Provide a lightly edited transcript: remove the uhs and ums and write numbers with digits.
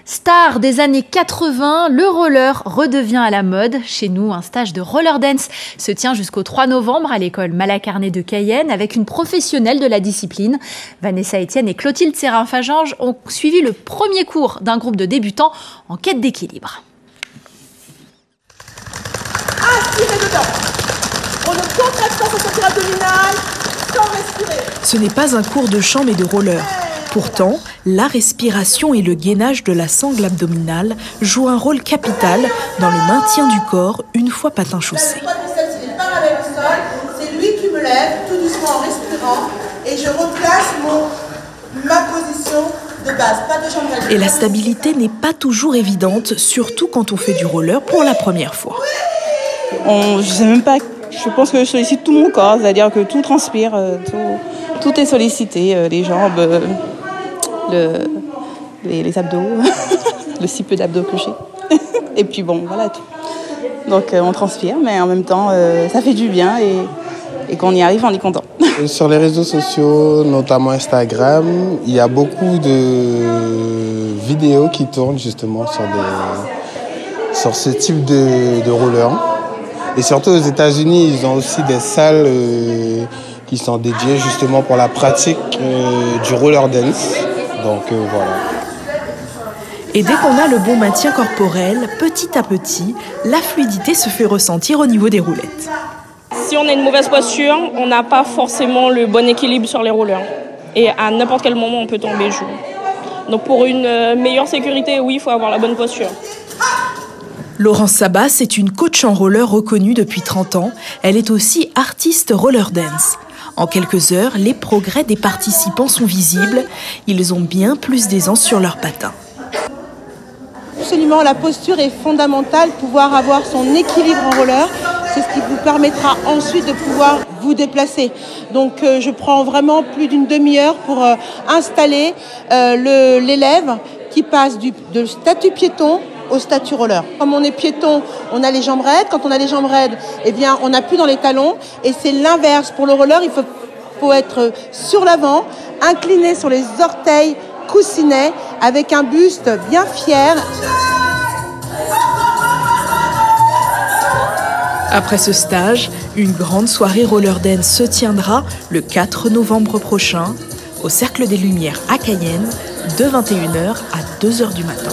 Star des années 80, le roller redevient à la mode. Chez nous, un stage de roller dance se tient jusqu'au 3 novembre à l'école Malacarné de Cayenne avec une professionnelle de la discipline. Vanessa Etienne et Clotilde Serrin-Fajange ont suivi le premier cours d'un groupe de débutants en quête d'équilibre. Inspirez dedans. On ne contracte pas son ceinture abdominale sans respirer. Ce n'est pas un cours de chant mais de roller. Pourtant, la respiration et le gainage de la sangle abdominale jouent un rôle capital dans le maintien du corps une fois patin chaussé. Le quadriceps, il est parallèle au sol. C'est lui qui me lève tout doucement en respirant et je replace ma position de base. Pas de jambe réglée. Et la stabilité n'est pas toujours évidente, surtout quand on fait du roller pour la première fois. Je sais même pas, je pense que je sollicite tout mon corps, c'est-à-dire que tout transpire, tout est sollicité, les jambes, les abdos, le si peu d'abdos que j'ai. Et puis bon, voilà tout. Donc on transpire, mais en même temps, ça fait du bien et quand on y arrive, on est content. Sur les réseaux sociaux, notamment Instagram, il y a beaucoup de vidéos qui tournent justement sur ce type de roller. Et surtout aux États-Unis, ils ont aussi des salles qui sont dédiées justement pour la pratique du roller dance. Donc voilà. Et dès qu'on a le bon maintien corporel, petit à petit, la fluidité se fait ressentir au niveau des roulettes. Si on a une mauvaise posture, on n'a pas forcément le bon équilibre sur les rollers. Et à n'importe quel moment, on peut tomber jour. Donc pour une meilleure sécurité, oui, il faut avoir la bonne posture. Laurence Sabas est une coach en roller reconnue depuis 30 ans. Elle est aussi artiste roller dance. En quelques heures, les progrès des participants sont visibles. Ils ont bien plus d'aisance sur leurs patins. Absolument, la posture est fondamentale. Pouvoir avoir son équilibre en roller, c'est ce qui vous permettra ensuite de pouvoir vous déplacer. Donc je prends vraiment plus d'une demi-heure pour installer l'élève qui passe de statut piéton au statut roller. Comme on est piéton, on a les jambes raides. Quand on a les jambes raides, eh bien, on appuie dans les talons. Et c'est l'inverse. Pour le roller, il faut être sur l'avant, incliné sur les orteils, coussinet, avec un buste bien fier. Après ce stage, une grande soirée roller dance se tiendra le 4 novembre prochain au Cercle des Lumières à Cayenne, de 21h à 2h du matin.